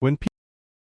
When, pe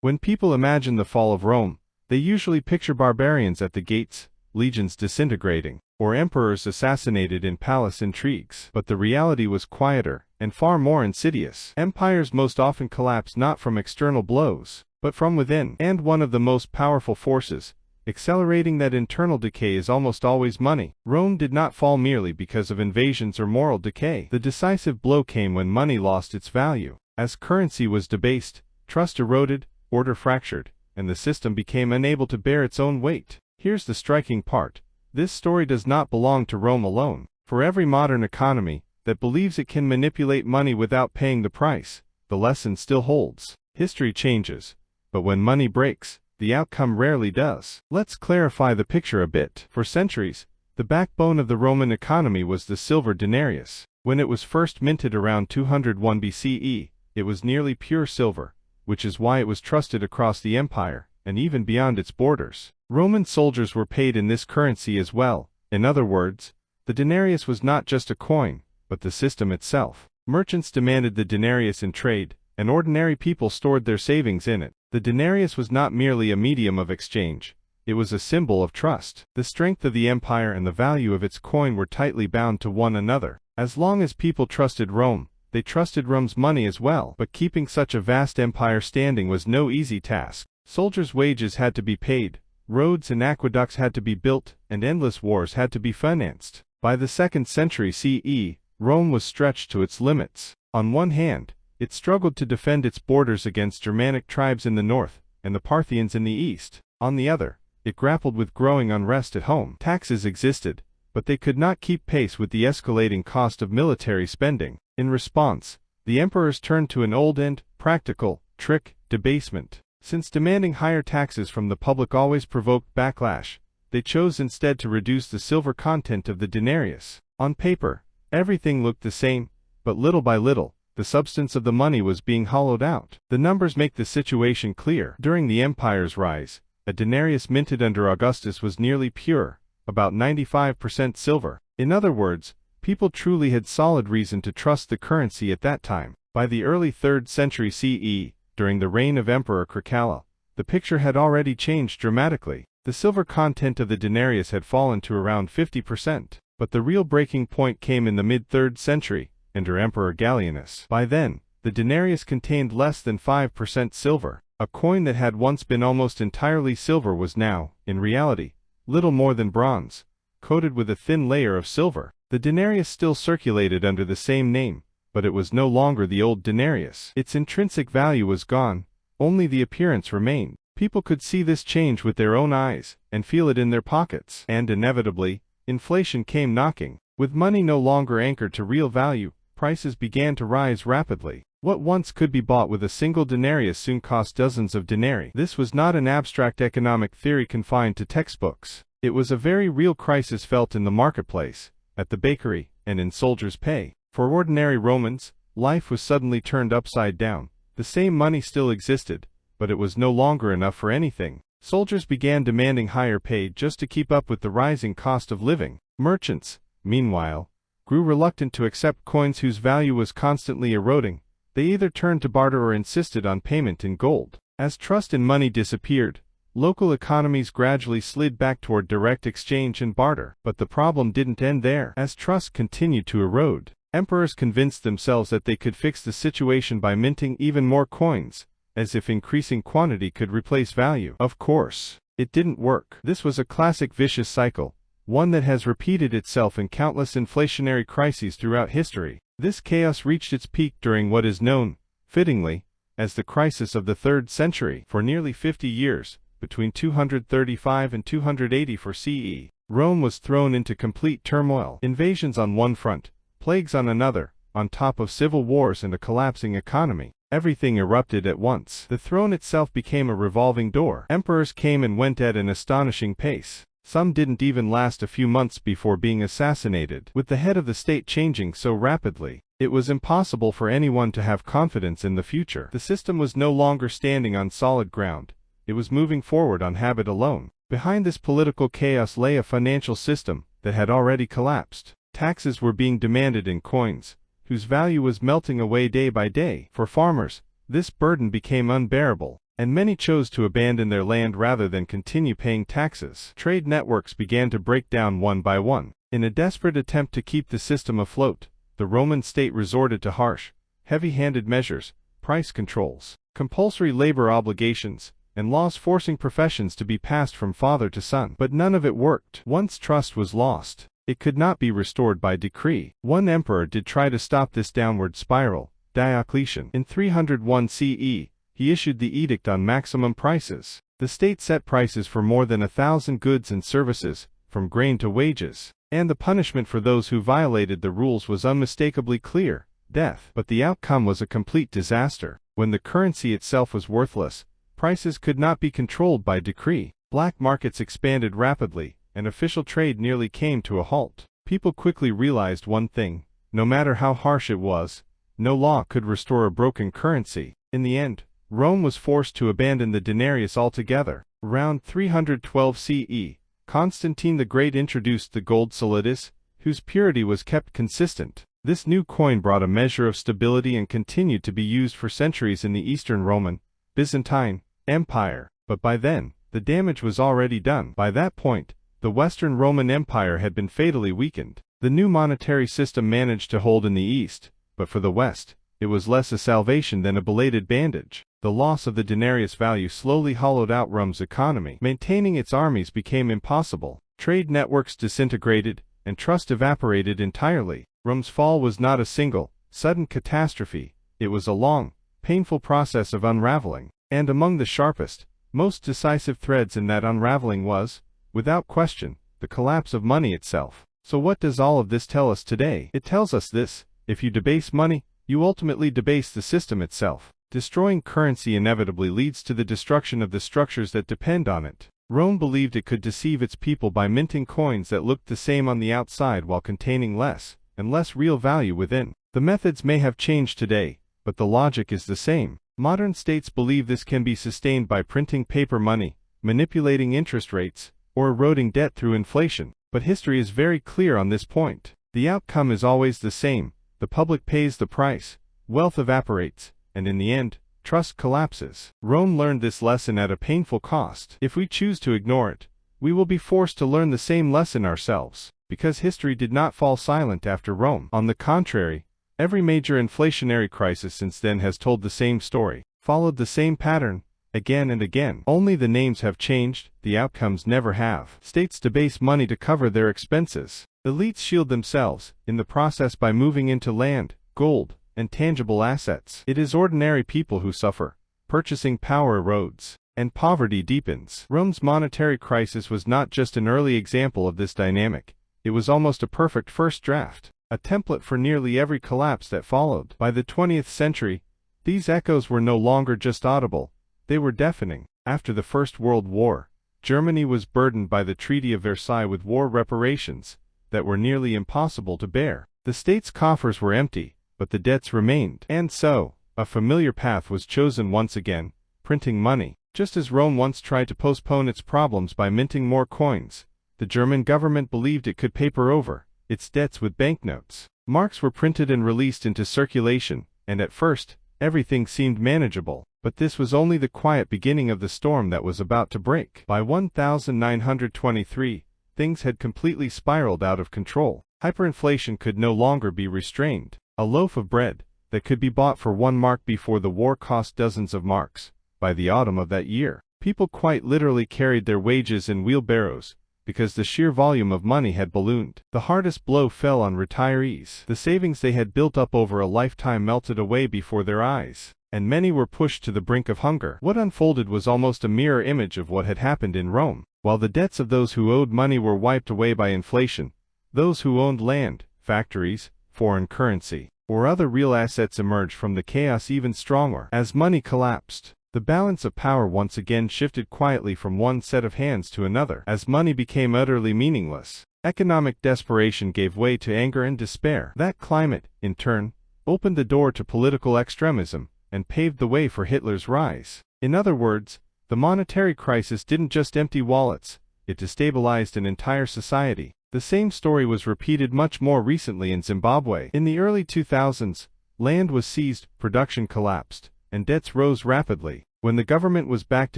when people imagine the fall of Rome, they usually picture barbarians at the gates, legions disintegrating, or emperors assassinated in palace intrigues. But the reality was quieter and far more insidious. Empires most often collapse not from external blows, but from within. And one of the most powerful forces, accelerating that internal decay, is almost always money. Rome did not fall merely because of invasions or moral decay. The decisive blow came when money lost its value. As currency was debased, trust eroded, order fractured, and the system became unable to bear its own weight. Here's the striking part. This story does not belong to Rome alone. For every modern economy that believes it can manipulate money without paying the price, the lesson still holds. History changes, but when money breaks, the outcome rarely does. Let's clarify the picture a bit. For centuries, the backbone of the Roman economy was the silver denarius. When it was first minted around 201 BCE, it was nearly pure silver, which is why it was trusted across the empire, and even beyond its borders. Roman soldiers were paid in this currency as well. In other words, the denarius was not just a coin, but the system itself. Merchants demanded the denarius in trade, and ordinary people stored their savings in it. The denarius was not merely a medium of exchange, it was a symbol of trust. The strength of the empire and the value of its coin were tightly bound to one another. As long as people trusted Rome, they trusted Rome's money as well. But keeping such a vast empire standing was no easy task. Soldiers' wages had to be paid, roads and aqueducts had to be built, and endless wars had to be financed. By the 2nd century CE, Rome was stretched to its limits. On one hand, it struggled to defend its borders against Germanic tribes in the north, and the Parthians in the east. On the other, it grappled with growing unrest at home. Taxes existed, but they could not keep pace with the escalating cost of military spending. In response, the emperors turned to an old and practical trick: debasement. Since demanding higher taxes from the public always provoked backlash, they chose instead to reduce the silver content of the denarius. On paper, everything looked the same, but little by little, the substance of the money was being hollowed out. The numbers make the situation clear. During the empire's rise, a denarius minted under Augustus was nearly pure, about 95% silver. In other words, people truly had solid reason to trust the currency at that time. By the early 3rd century CE, during the reign of Emperor Cracalla, the picture had already changed dramatically. The silver content of the denarius had fallen to around 50%. But the real breaking point came in the mid-3rd century, under Emperor Gallienus. By then, the denarius contained less than 5% silver. A coin that had once been almost entirely silver was now, in reality, little more than bronze, coated with a thin layer of silver. The denarius still circulated under the same name, but it was no longer the old denarius. Its intrinsic value was gone, only the appearance remained. People could see this change with their own eyes, and feel it in their pockets. And inevitably, inflation came knocking. With money no longer anchored to real value, prices began to rise rapidly. What once could be bought with a single denarius soon cost dozens of denarii. This was not an abstract economic theory confined to textbooks. It was a very real crisis felt in the marketplace, at the bakery, and in soldiers' pay. For ordinary Romans, life was suddenly turned upside down. The same money still existed, but it was no longer enough for anything. Soldiers began demanding higher pay just to keep up with the rising cost of living. Merchants, meanwhile, grew reluctant to accept coins whose value was constantly eroding. They either turned to barter or insisted on payment in gold. As trust in money disappeared, local economies gradually slid back toward direct exchange and barter. But the problem didn't end there. As trust continued to erode, emperors convinced themselves that they could fix the situation by minting even more coins, as if increasing quantity could replace value. Of course, it didn't work. This was a classic vicious cycle, one that has repeated itself in countless inflationary crises throughout history. This chaos reached its peak during what is known, fittingly, as the crisis of the 3rd century. For nearly 50 years, between 235 and 284 CE, Rome was thrown into complete turmoil. Invasions on one front, plagues on another, on top of civil wars and a collapsing economy. Everything erupted at once. The throne itself became a revolving door. Emperors came and went at an astonishing pace. Some didn't even last a few months before being assassinated. With the head of the state changing so rapidly, it was impossible for anyone to have confidence in the future. The system was no longer standing on solid ground. It was moving forward on habit alone. Behind this political chaos lay a financial system that had already collapsed. Taxes were being demanded in coins, whose value was melting away day by day. For farmers, This burden became unbearable, and many chose to abandon their land rather than continue paying taxes. Trade networks began to break down one by one. In a desperate attempt to keep the system afloat, the Roman state resorted to harsh, heavy-handed measures, price controls, compulsory labor obligations, and laws forcing professions to be passed from father to son. But none of it worked. Once trust was lost, it could not be restored by decree. One emperor did try to stop this downward spiral, Diocletian. In 301 CE, he issued the Edict on Maximum Prices. The state set prices for more than 1,000 goods and services, from grain to wages, and the punishment for those who violated the rules was unmistakably clear: death. But the outcome was a complete disaster. When the currency itself was worthless, prices could not be controlled by decree. Black markets expanded rapidly, and official trade nearly came to a halt. People quickly realized one thing: no matter how harsh it was, no law could restore a broken currency. In the end, Rome was forced to abandon the denarius altogether. Around 312 CE, Constantine the Great introduced the gold solidus, whose purity was kept consistent. This new coin brought a measure of stability and continued to be used for centuries in the Eastern Roman, Byzantine Empire. But by then, the damage was already done. By that point, the Western Roman Empire had been fatally weakened. The new monetary system managed to hold in the East, but for the West, it was less a salvation than a belated bandage. The loss of the denarius value slowly hollowed out Rome's economy. Maintaining its armies became impossible. Trade networks disintegrated, and trust evaporated entirely. Rome's fall was not a single, sudden catastrophe. It was a long, painful process of unraveling. And among the sharpest, most decisive threads in that unraveling was, without question, the collapse of money itself. So what does all of this tell us today? It tells us this: if you debase money, you ultimately debase the system itself. Destroying currency inevitably leads to the destruction of the structures that depend on it. Rome believed it could deceive its people by minting coins that looked the same on the outside while containing less and less real value within. The methods may have changed today, but the logic is the same. Modern states believe this can be sustained by printing paper money, manipulating interest rates, or eroding debt through inflation. But history is very clear on this point. The outcome is always the same: the public pays the price, wealth evaporates, and in the end, trust collapses. Rome learned this lesson at a painful cost. If we choose to ignore it, we will be forced to learn the same lesson ourselves, because history did not fall silent after Rome. On the contrary, every major inflationary crisis since then has told the same story, followed the same pattern, again and again. Only the names have changed, the outcomes never have. States debase money to cover their expenses. Elites shield themselves, in the process, by moving into land, gold, and tangible assets. It is ordinary people who suffer. Purchasing power erodes, and poverty deepens. Rome's monetary crisis was not just an early example of this dynamic, it was almost a perfect first draft, a template for nearly every collapse that followed. By the 20th century, these echoes were no longer just audible, they were deafening. After the First World War, Germany was burdened by the Treaty of Versailles with war reparations that were nearly impossible to bear. The state's coffers were empty, but the debts remained. And so, a familiar path was chosen once again: printing money. Just as Rome once tried to postpone its problems by minting more coins, the German government believed it could paper over its debts with banknotes. Marks were printed and released into circulation, and at first, everything seemed manageable. But this was only the quiet beginning of the storm that was about to break. By 1923, things had completely spiraled out of control. Hyperinflation could no longer be restrained. A loaf of bread that could be bought for 1 mark before the war cost dozens of marks. By the autumn of that year, people quite literally carried their wages in wheelbarrows, because the sheer volume of money had ballooned. The hardest blow fell on retirees. The savings they had built up over a lifetime melted away before their eyes, and many were pushed to the brink of hunger. What unfolded was almost a mirror image of what had happened in Rome. While the debts of those who owed money were wiped away by inflation, those who owned land, factories, foreign currency, or other real assets emerged from the chaos even stronger. As money collapsed, the balance of power once again shifted quietly from one set of hands to another. As money became utterly meaningless, economic desperation gave way to anger and despair. That climate, in turn, opened the door to political extremism and paved the way for Hitler's rise. In other words, the monetary crisis didn't just empty wallets, it destabilized an entire society. The same story was repeated much more recently in Zimbabwe. In the early 2000s, land was seized, production collapsed, and debts rose rapidly. When the government was backed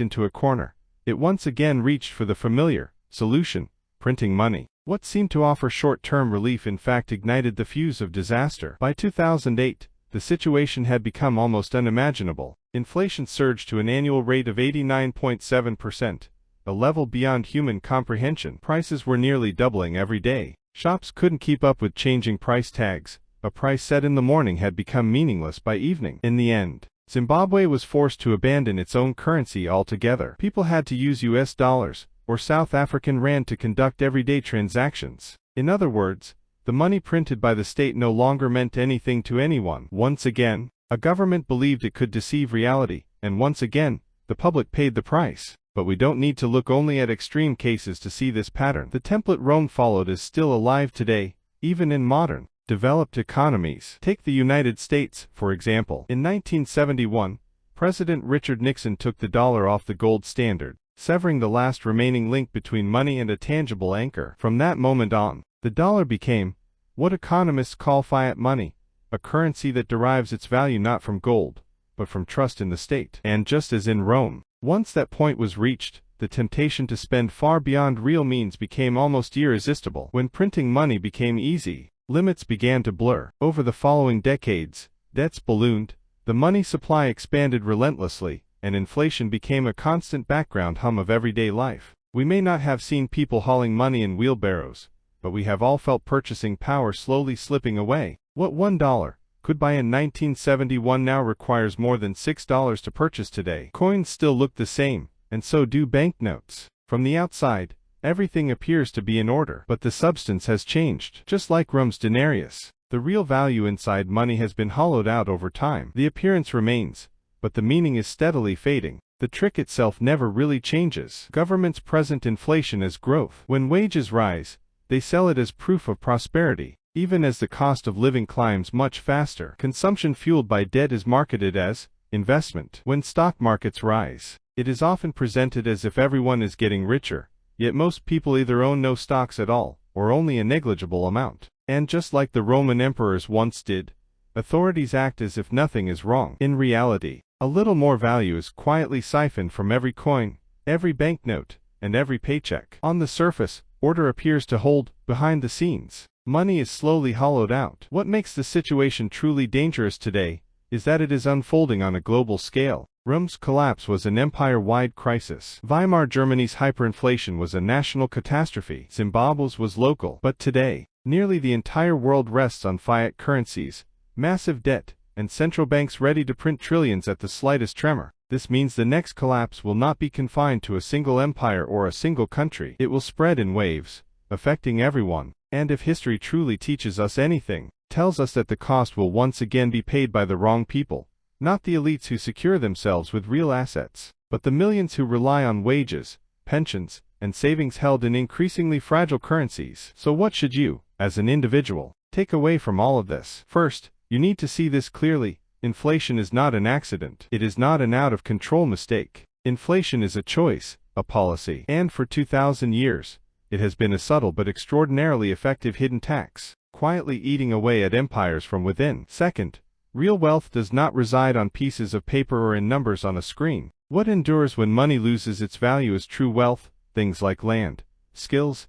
into a corner, it once again reached for the familiar solution: printing money. What seemed to offer short-term relief in fact ignited the fuse of disaster. By 2008, the situation had become almost unimaginable. Inflation surged to an annual rate of 89.7%, a level beyond human comprehension. Prices were nearly doubling every day. Shops couldn't keep up with changing price tags. A price set in the morning had become meaningless by evening. In the end, Zimbabwe was forced to abandon its own currency altogether. People had to use US dollars or South African rand to conduct everyday transactions. In other words, the money printed by the state no longer meant anything to anyone. Once again, a government believed it could deceive reality, and once again, the public paid the price. But we don't need to look only at extreme cases to see this pattern. The template Rome followed is still alive today, even in modern, developed economies. Take the United States, for example. In 1971, President Richard Nixon took the dollar off the gold standard, severing the last remaining link between money and a tangible anchor. From that moment on, the dollar became what economists call fiat money, a currency that derives its value not from gold, but from trust in the state. And just as in Rome, once that point was reached, the temptation to spend far beyond real means became almost irresistible. When printing money became easy, limits began to blur. Over the following decades, debts ballooned, the money supply expanded relentlessly, and inflation became a constant background hum of everyday life. We may not have seen people hauling money in wheelbarrows, but we have all felt purchasing power slowly slipping away. What $1 could buy in 1971 now requires more than $6 to purchase today. Coins still look the same, and so do banknotes. From the outside, everything appears to be in order, but the substance has changed. Just like Rome's denarius, the real value inside money has been hollowed out over time. The appearance remains, but the meaning is steadily fading. The trick itself never really changes. Governments present inflation as growth. When wages rise, they sell it as proof of prosperity. Even as the cost of living climbs much faster, consumption fueled by debt is marketed as investment. When stock markets rise, it is often presented as if everyone is getting richer, yet most people either own no stocks at all, or only a negligible amount. And just like the Roman emperors once did, authorities act as if nothing is wrong. In reality, a little more value is quietly siphoned from every coin, every banknote, and every paycheck. On the surface, order appears to hold. Behind the scenes, money is slowly hollowed out. What makes the situation truly dangerous today is that it is unfolding on a global scale. Rome's collapse was an empire-wide crisis. Weimar Germany's hyperinflation was a national catastrophe. Zimbabwe's was local. But today, nearly the entire world rests on fiat currencies, massive debt, and central banks ready to print trillions at the slightest tremor. This means the next collapse will not be confined to a single empire or a single country. It will spread in waves, affecting everyone. And if history truly teaches us anything, tells us that the cost will once again be paid by the wrong people, not the elites who secure themselves with real assets, but the millions who rely on wages, pensions, and savings held in increasingly fragile currencies. So what should you, as an individual, take away from all of this? First, you need to see this clearly. Inflation is not an accident. It is not an out-of-control mistake. Inflation is a choice, a policy. And for 2,000 years, it has been a subtle but extraordinarily effective hidden tax, quietly eating away at empires from within. Second, real wealth does not reside on pieces of paper or in numbers on a screen. What endures when money loses its value is true wealth, things like land, skills,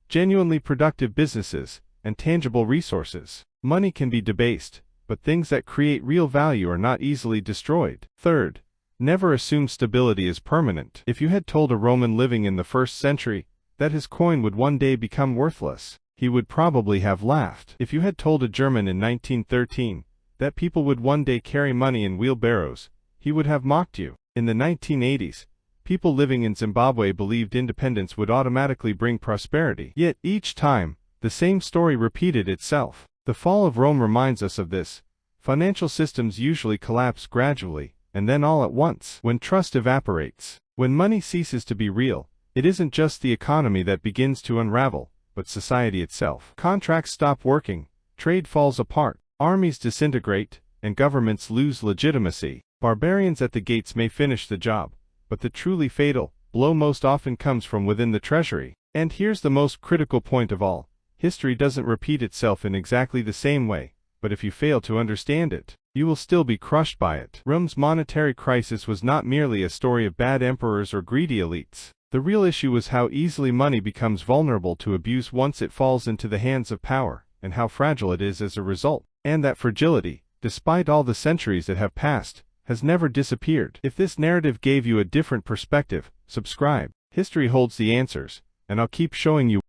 genuinely productive businesses, and tangible resources. Money can be debased, but things that create real value are not easily destroyed. Third, never assume stability is permanent. If you had told a Roman living in the 1st century that his coin would one day become worthless, he would probably have laughed. If you had told a German in 1913 that people would one day carry money in wheelbarrows, he would have mocked you. In the 1980s, people living in Zimbabwe believed independence would automatically bring prosperity. Yet, each time, the same story repeated itself. The fall of Rome reminds us of this. Financial systems usually collapse gradually, and then all at once. When trust evaporates, when money ceases to be real, it isn't just the economy that begins to unravel, but society itself. Contracts stop working, trade falls apart, armies disintegrate, and governments lose legitimacy. Barbarians at the gates may finish the job, but the truly fatal blow most often comes from within the treasury. And here's the most critical point of all. History doesn't repeat itself in exactly the same way. but if you fail to understand it, you will still be crushed by it. Rome's monetary crisis was not merely a story of bad emperors or greedy elites. The real issue was how easily money becomes vulnerable to abuse once it falls into the hands of power, and how fragile it is as a result. And that fragility, despite all the centuries that have passed, has never disappeared. If this narrative gave you a different perspective, subscribe. History holds the answers, and I'll keep showing you